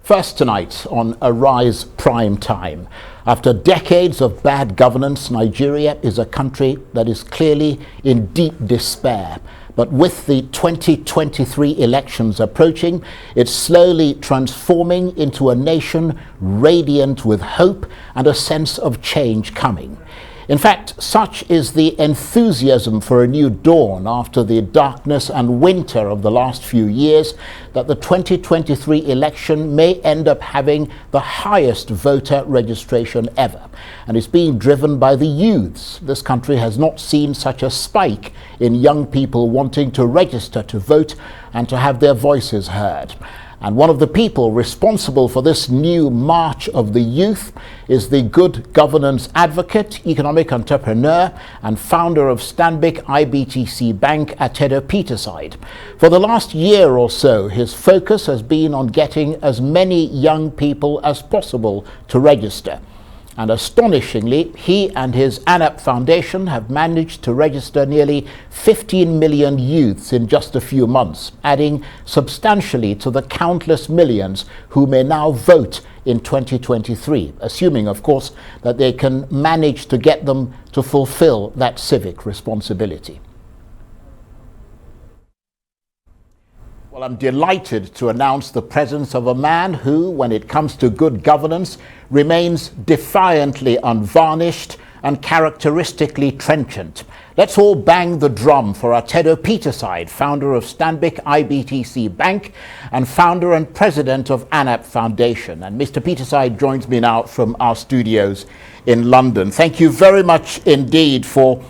First tonight on Arise Prime Time. After decades of bad governance, Nigeria is a country that is clearly in deep despair. But with the 2023 elections approaching, it's slowly transforming into a nation radiant with hope and a sense of change coming. In fact, such is the enthusiasm for a new dawn after the darkness and winter of the last few years that the 2023 election may end up having the highest voter registration ever. And it's being driven by the youths. This country has not seen such a spike in young people wanting to register to vote and to have their voices heard. And one of the people responsible for this new march of the youth is the good governance advocate, economic entrepreneur, and founder of Stanbic IBTC Bank, Atedo Peterside. For the last year or so, his focus has been on getting as many young people as possible to register. And astonishingly, he and his ANAP Foundation have managed to register nearly 15 million youths in just a few months, adding substantially to the countless millions who may now vote in 2023, assuming, of course, that they can manage to get them to fulfill that civic responsibility. Well, I'm delighted to announce the presence of a man who, when it comes to good governance, remains defiantly unvarnished and characteristically trenchant. Let's all bang the drum for Atedo Peterside, founder of Stanbic IBTC Bank and founder and president of ANAP Foundation. And Mr. Peterside joins me now from our studios in London. Thank you very much indeed for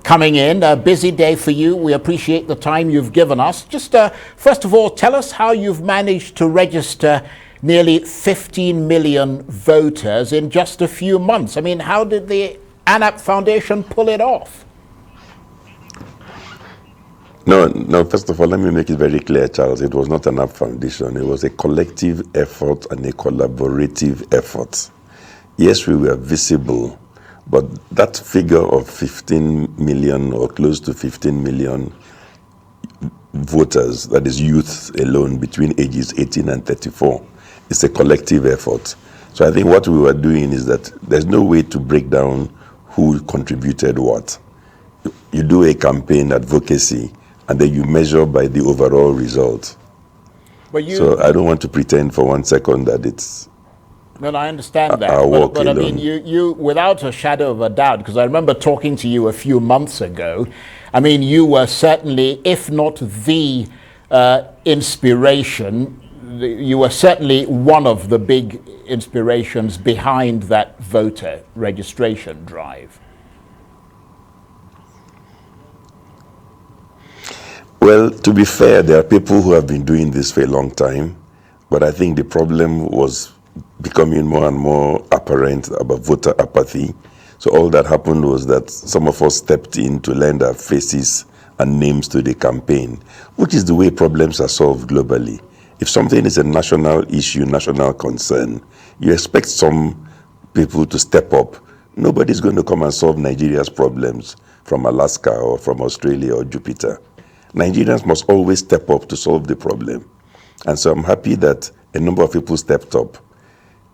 coming in. A busy day for you. We appreciate the time you've given us. Just first of all, tell us how you've managed to register nearly 15 million voters in just a few months. I mean, how did the ANAP Foundation pull it off? No, first of all, let me make it very clear, Charles. It was not an ANAP Foundation. It was a collective effort and a collaborative effort. Yes, we were visible, but that figure of 15 million or close to 15 million voters, that is youth alone between ages 18 and 34, is a collective effort. So I think what we were doing is that there's no way to break down who contributed what. You do a campaign advocacy and then you measure by the overall result. So I don't want to pretend for 1 second that it's No, I understand that, but I mean, you, without a shadow of a doubt, because I remember talking to you a few months ago, I mean, you were certainly, if not the inspiration, you were certainly one of the big inspirations behind that voter registration drive. Well, to be fair, there are people who have been doing this for a long time, but I think the problem was becoming more and more apparent about voter apathy. So all that happened was that some of us stepped in to lend our faces and names to the campaign, which is the way problems are solved globally. If something is a national issue, national concern, you expect some people to step up. Nobody's going to come and solve Nigeria's problems from Alaska or from Australia or Jupiter. Nigerians must always step up to solve the problem. And so I'm happy that a number of people stepped up.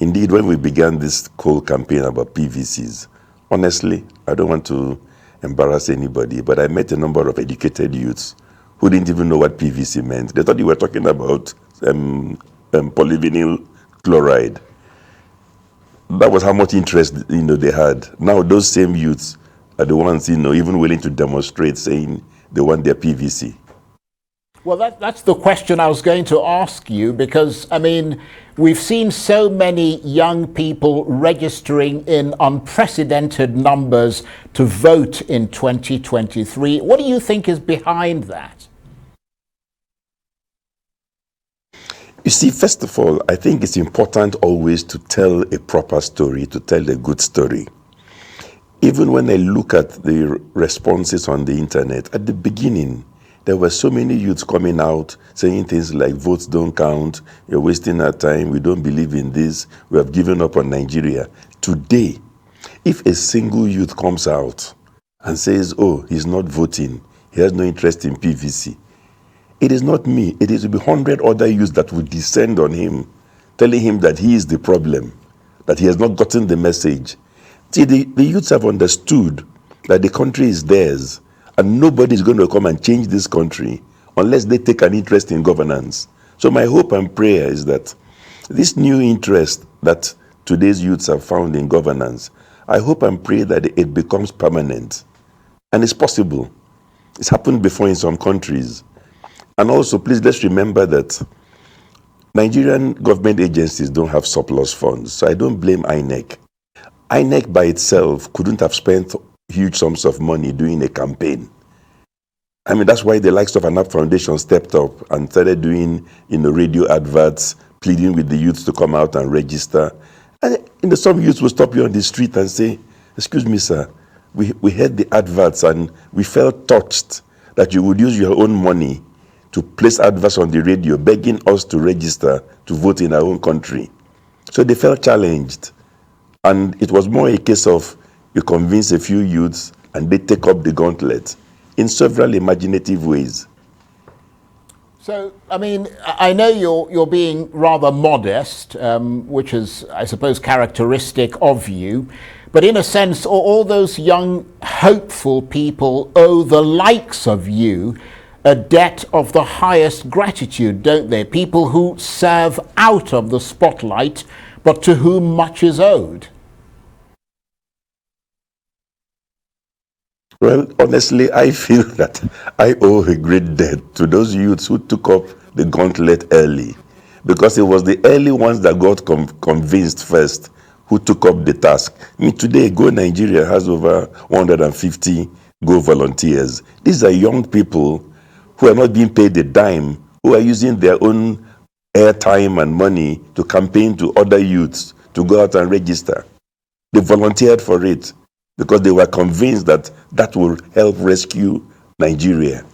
Indeed, when we began this whole campaign about PVCs, honestly, I don't want to embarrass anybody, but I met a number of educated youths who didn't even know what PVC meant. They thought you were talking about polyvinyl chloride. That was how much interest they had. Now those same youths are the ones even willing to demonstrate, saying they want their PVC. Well, that's the question I was going to ask you, because, I mean, we've seen so many young people registering in unprecedented numbers to vote in 2023. What do you think is behind that? You see, first of all, I think it's important always to tell a proper story, to tell a good story. Even when I look at the responses on the internet, at the beginning, there were so many youths coming out saying things like, votes don't count, you're wasting our time, we don't believe in this, we have given up on Nigeria. Today, if a single youth comes out and says, oh, he's not voting, he has no interest in PVC, it is not me, it is 100 other youths that will descend on him telling him that he is the problem, that he has not gotten the message. See, the youths have understood that the country is theirs, and nobody is going to come and change this country unless they take an interest in governance. So my hope and prayer is that this new interest that today's youths have found in governance, I hope and pray that it becomes permanent. And it's possible. It's happened before in some countries. And also, please, let's remember that Nigerian government agencies don't have surplus funds, so I don't blame INEC. INEC by itself couldn't have spent huge sums of money doing a campaign. I mean, that's why the likes of ANAP Foundation stepped up and started doing, radio adverts, pleading with the youths to come out and register. And some youths will stop you on the street and say, "Excuse me, sir, we heard the adverts and we felt touched that you would use your own money to place adverts on the radio begging us to register to vote in our own country." So they felt challenged. And it was more a case of you convince a few youths and they take up the gauntlet in several imaginative ways. So, I mean, I know you're being rather modest, which is, I suppose, characteristic of you. But in a sense, all those young, hopeful people owe the likes of you a debt of the highest gratitude, don't they? People who serve out of the spotlight, but to whom much is owed. Well, honestly, I feel that I owe a great debt to those youths who took up the gauntlet early, because it was the early ones that got convinced first, who took up the task. I mean, today, Go Nigeria has over 150 Go volunteers. These are young people who are not being paid a dime, who are using their own airtime and money to campaign to other youths to go out and register. They volunteered for it because they were convinced that that will help rescue Nigeria.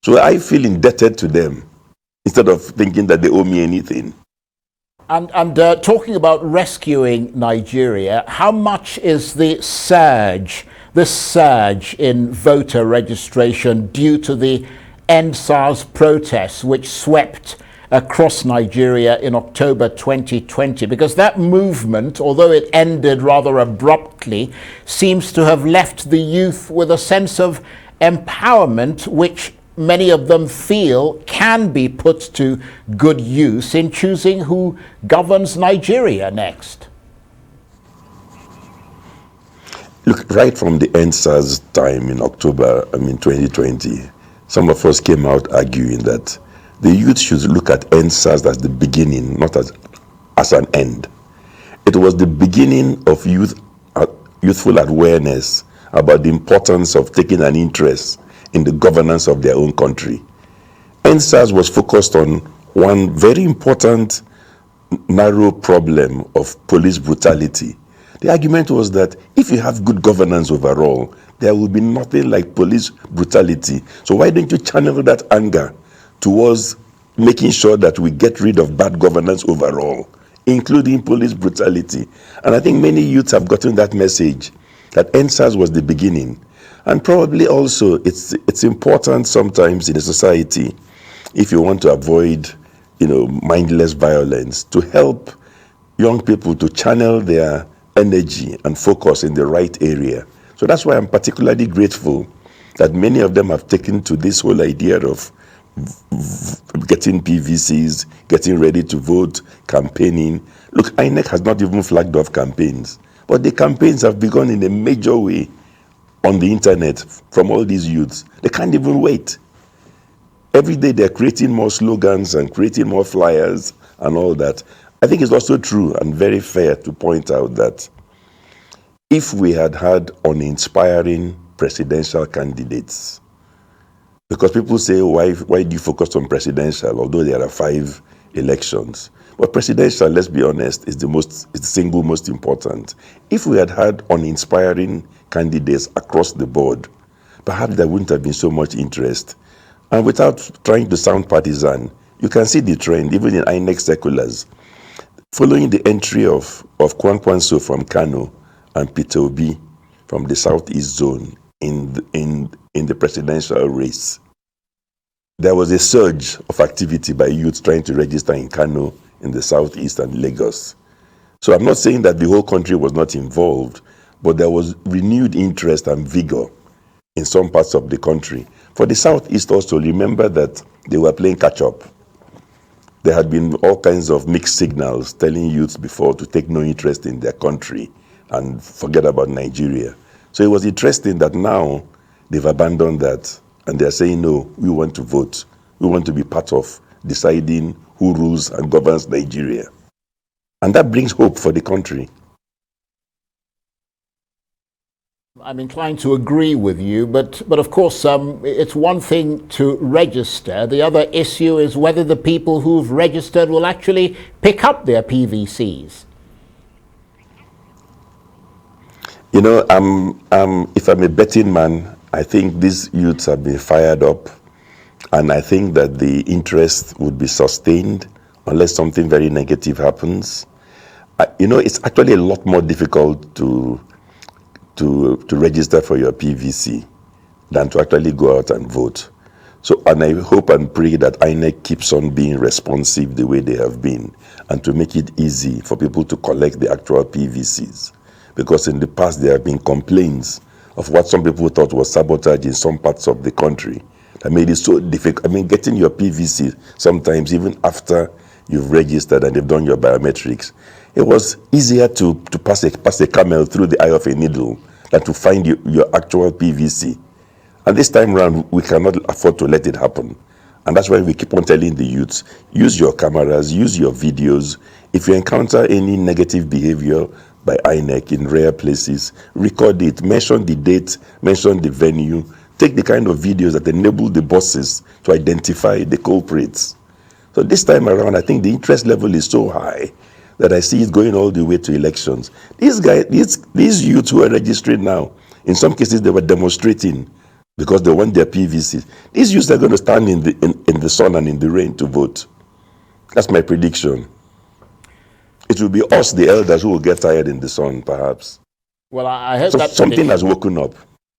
So I feel indebted to them instead of thinking that they owe me anything. And talking about rescuing Nigeria, how much is this surge in voter registration due to the End SARS protests which swept across Nigeria in October 2020? Because that movement, although it ended rather abruptly, seems to have left the youth with a sense of empowerment, which many of them feel can be put to good use in choosing who governs Nigeria next. Look, right from the End SARS time in October 2020, some of us came out arguing that the youth should look at End SARS as the beginning, not as an end. It was the beginning of youthful awareness about the importance of taking an interest in the governance of their own country. End SARS was focused on one very important, narrow problem of police brutality. The argument was that if you have good governance overall, there will be nothing like police brutality. So why don't you channel that anger towards making sure that we get rid of bad governance overall, including police brutality? And I think many youths have gotten that message, that End SARS was the beginning. And probably also it's important sometimes in a society, if you want to avoid mindless violence, to help young people to channel their energy and focus in the right area. So that's why I'm particularly grateful that many of them have taken to this whole idea of getting PVCs, getting ready to vote, campaigning. Look, INEC has not even flagged off campaigns, but the campaigns have begun in a major way on the internet from all these youths. They can't even wait. Every day they're creating more slogans and creating more flyers and all that. I think it's also true and very fair to point out that if we had uninspiring presidential candidates, because people say, why do you focus on presidential, although there are 5 elections? But presidential, let's be honest, is the single most important. If we had uninspiring candidates across the board, perhaps there wouldn't have been so much interest. And without trying to sound partisan, you can see the trend, even in INEC circulars. Following the entry of Kwankwanso from Kano and Peter Obi from the Southeast Zone in the presidential race, there was a surge of activity by youth trying to register in Kano, in the southeast and Lagos. So I'm not saying that the whole country was not involved, but there was renewed interest and vigor in some parts of the country. For the southeast also, remember that they were playing catch-up. There had been all kinds of mixed signals telling youths before to take no interest in their country and forget about Nigeria. So it was interesting that now they've abandoned that and they're saying, no, we want to vote. We want to be part of deciding who rules and governs Nigeria. And that brings hope for the country. I'm inclined to agree with you, but of course, it's one thing to register. The other issue is whether the people who've registered will actually pick up their PVCs. You know, if I'm a betting man, I think these youths have been fired up, and I think that the interest would be sustained unless something very negative happens. You know, it's actually a lot more difficult to register for your PVC than to actually go out and vote. So, and I hope and pray that INEC keeps on being responsive the way they have been, and to make it easy for people to collect the actual PVCs. Because in the past there have been complaints of what some people thought was sabotage in some parts of the country that made it so difficult. I mean, getting your PVC sometimes, even after you've registered and they've done your biometrics, it was easier to pass a camel through the eye of a needle than to find your actual PVC. And this time around, we cannot afford to let it happen. And that's why we keep on telling the youths, use your cameras, use your videos. If you encounter any negative behavior by INEC in rare places, record it, mention the date, mention the venue, take the kind of videos that enable the bosses to identify the culprits. So this time around, I think the interest level is so high that I see it going all the way to elections. These youths who are registering now, in some cases they were demonstrating because they want their PVCs. These youths are going to stand in the sun and in the rain to vote. That's my prediction. It will be us, the elders, who will get tired in the sun, perhaps. Well, I hope that something has woken up.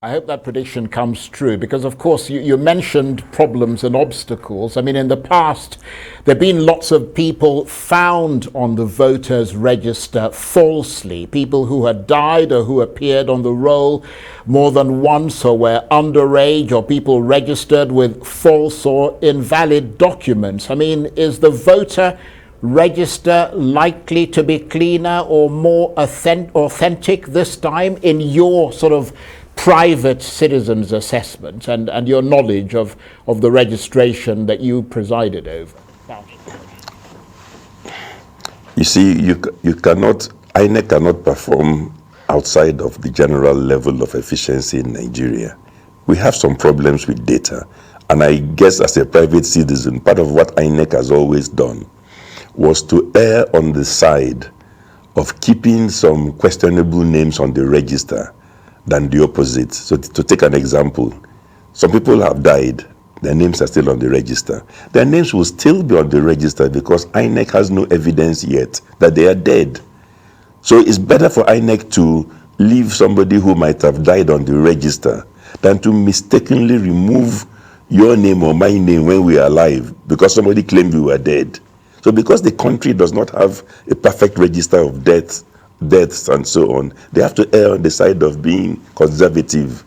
I hope that prediction comes true, because of course you mentioned problems and obstacles. I mean, in the past, there have been lots of people found on the voters' register falsely, people who had died or who appeared on the roll more than once or were underage, or people registered with false or invalid documents. I mean, is the voter register likely to be cleaner or more authentic this time, in your sort of private citizens' assessment and your knowledge of the registration that you presided over? You see, INEC cannot perform outside of the general level of efficiency in Nigeria. We have some problems with data, and I guess as a private citizen, part of what INEC has always done was to err on the side of keeping some questionable names on the register than the opposite. So to take an example, some people have died, their names are still on the register. Their names will still be on the register because INEC has no evidence yet that they are dead. So it's better for INEC to leave somebody who might have died on the register than to mistakenly remove your name or my name when we are alive because somebody claimed we were dead. So because the country does not have a perfect register of deaths and so on, they have to err on the side of being conservative.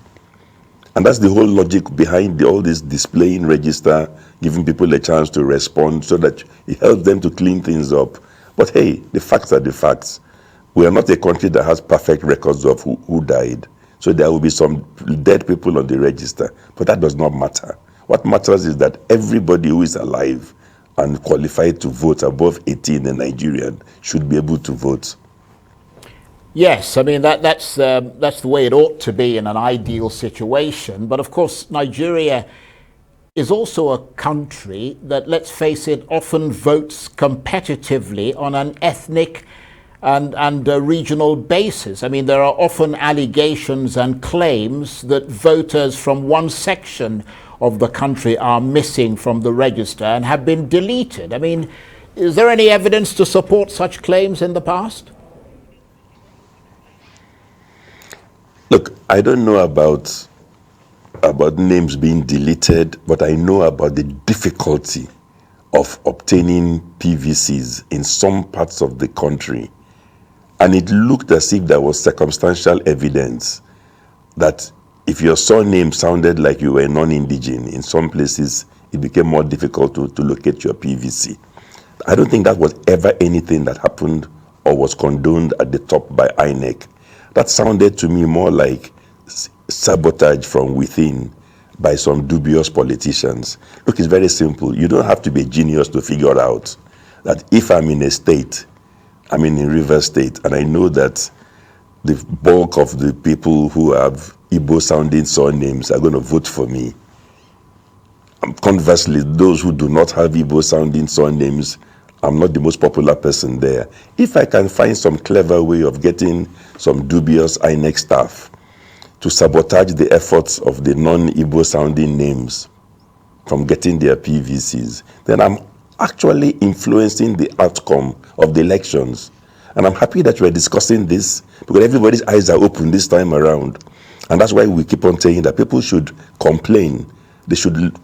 And that's the whole logic behind all this displaying register, giving people a chance to respond so that it helps them to clean things up. But hey, the facts are the facts. We are not a country that has perfect records of who died. So there will be some dead people on the register, but that does not matter. What matters is that everybody who is alive and qualified to vote above 18 in Nigerian should be able to vote. Yes, I mean, that's the way it ought to be in an ideal situation. But of course, Nigeria is also a country that, let's face it, often votes competitively on an ethnic and a regional basis. I mean, there are often allegations and claims that voters from one section of the country are missing from the register and have been deleted. I mean, is there any evidence to support such claims in the past? Look, I don't know about names being deleted, but I know about the difficulty of obtaining PVCs in some parts of the country. And it looked as if there was circumstantial evidence that if your surname sounded like you were non-indigen, in some places it became more difficult to locate your PVC. I don't think that was ever anything that happened or was condoned at the top by INEC. That sounded to me more like sabotage from within by some dubious politicians. Look, it's very simple. You don't have to be a genius to figure out that if I'm in a state, I'm in Rivers State, and I know that the bulk of the people who have Igbo-sounding surnames are going to vote for me. Conversely, those who do not have Igbo-sounding surnames, I'm not the most popular person there. If I can find some clever way of getting some dubious INEC staff to sabotage the efforts of the non-Igbo-sounding names from getting their PVCs, then I'm actually influencing the outcome of the elections. And I'm happy that we're discussing this because everybody's eyes are open this time around. And that's why we keep on saying that people should complain. They should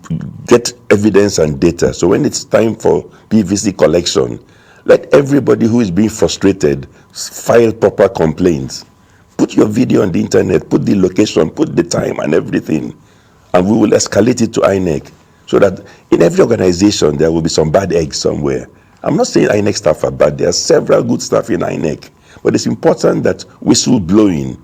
get evidence and data. So when it's time for PVC collection, let everybody who is being frustrated file proper complaints. Put your video on the internet, put the location, put the time and everything. And we will escalate it to INEC. So that in every organization, there will be some bad eggs somewhere. I'm not saying INEC staff are bad. There are several good staff in INEC. But it's important that whistleblowing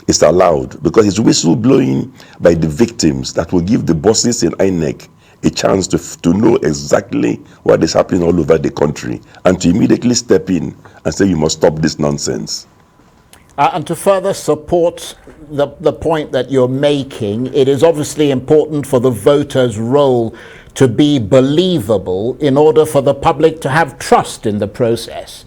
is allowed, because it's whistleblowing by the victims that will give the bosses in INEC a chance to know exactly what is happening all over the country and to immediately step in and say, you must stop this nonsense. And to further support the point that you're making, it is obviously important for the voters' role to be believable in order for the public to have trust in the process.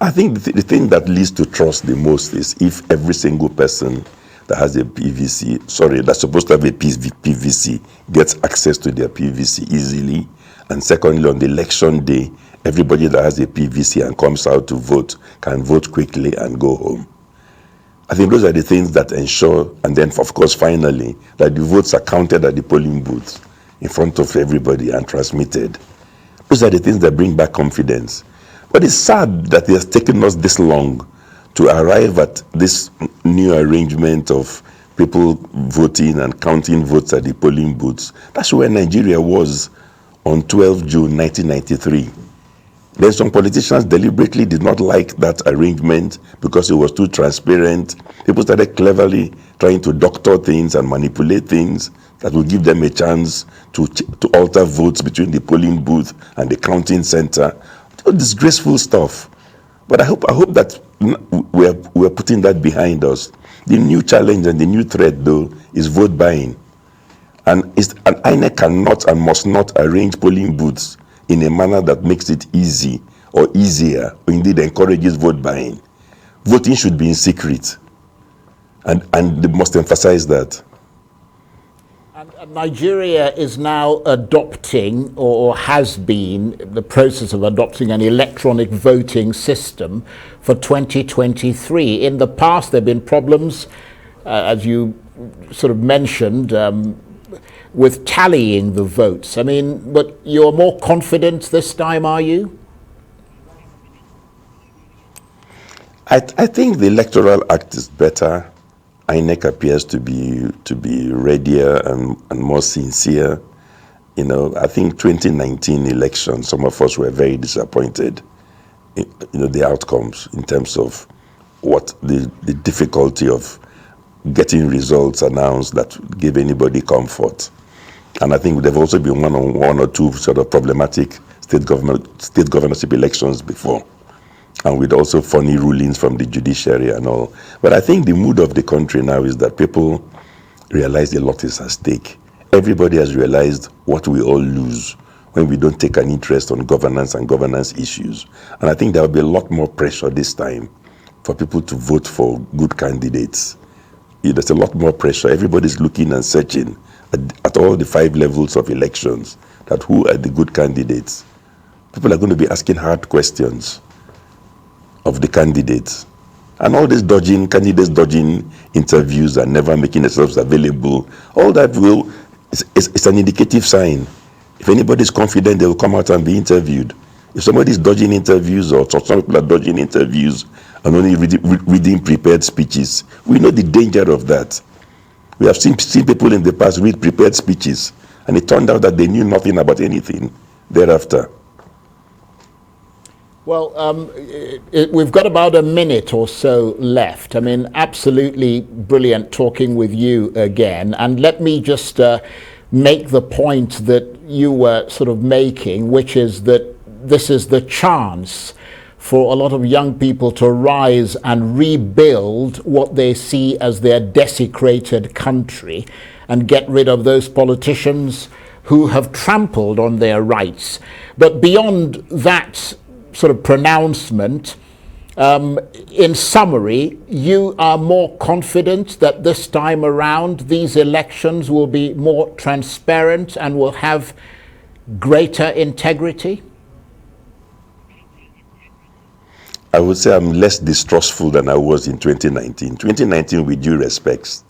I think the thing that leads to trust the most is if every single person that has a PVC, that's supposed to have a PVC, gets access to their PVC easily. And secondly, on the election day, everybody that has a PVC and comes out to vote can vote quickly and go home. I think those are the things that ensure, and then of course finally, that the votes are counted at the polling booths in front of everybody and transmitted. Those are the things that bring back confidence. But it's sad that it has taken us this long to arrive at this new arrangement of people voting and counting votes at the polling booths. That's where Nigeria was on 12 June 1993. Then some politicians deliberately did not like that arrangement because it was too transparent. People started cleverly trying to doctor things and manipulate things that would give them a chance to alter votes between the polling booth and the counting center. Disgraceful stuff. But I hope that we're putting that behind us. The new challenge and the new threat, though, is vote buying. And INEC cannot and must not arrange polling booths in a manner that makes it easy or easier, or indeed encourages vote buying. Voting should be in secret. And they must emphasize that. And Nigeria is now adopting, or has been, the process of adopting an electronic voting system for 2023. In the past, there have been problems, as you sort of mentioned, with tallying the votes. I mean, but you're more confident this time, are you? I think the Electoral Act is better. INEC appears to be readier and more sincere. You know, I think 2019 election, some of us were very disappointed in, the outcomes in terms of what the difficulty of getting results announced that gave anybody comfort. And I think there have also been one or two sort of problematic state governorship elections before, and with also funny rulings from the judiciary and all. But I think the mood of the country now is that people realize a lot is at stake. Everybody has realized what we all lose when we don't take an interest on governance and governance issues. And I think there will be a lot more pressure this time for people to vote for good candidates. There's a lot more pressure. Everybody's looking and searching at all the 5 levels of elections, that who are the good candidates. People are going to be asking hard questions of the candidates. And all this candidates dodging interviews and never making themselves available, all that will it's an indicative sign. If anybody is confident, they will come out and be interviewed. If somebody is dodging interviews, or some people are dodging interviews and only reading prepared speeches, we know the danger of that. We have seen people in the past read prepared speeches, and it turned out that they knew nothing about anything thereafter. Well, we've got about a minute or so left. I mean, absolutely brilliant talking with you again. And let me just make the point that you were sort of making, which is that this is the chance for a lot of young people to rise and rebuild what they see as their desecrated country and get rid of those politicians who have trampled on their rights. But beyond that sort of pronouncement, in summary, you are more confident that this time around these elections will be more transparent and will have greater integrity? I would say I'm less distrustful than I was in 2019. 2019, with due respects,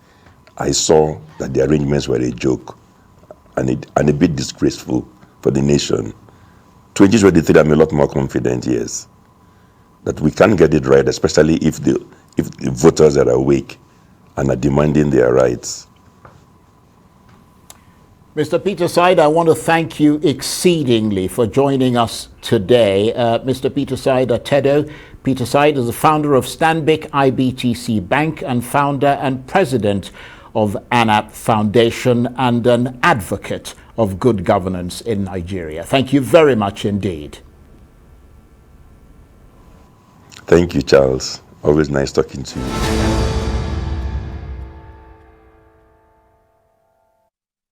I saw that the arrangements were a joke and a bit disgraceful for the nation. 2023, I'm a lot more confident, yes, that we can get it right, especially if the voters are awake and are demanding their rights. Mr. Peterside, I want to thank you exceedingly for joining us today. Mr. Peterside, Atedo Peterside is the founder of Stanbic IBTC Bank and founder and president of ANAP Foundation and an advocate of good governance in Nigeria. Thank you very much indeed. Thank you, Charles. Always nice talking to you.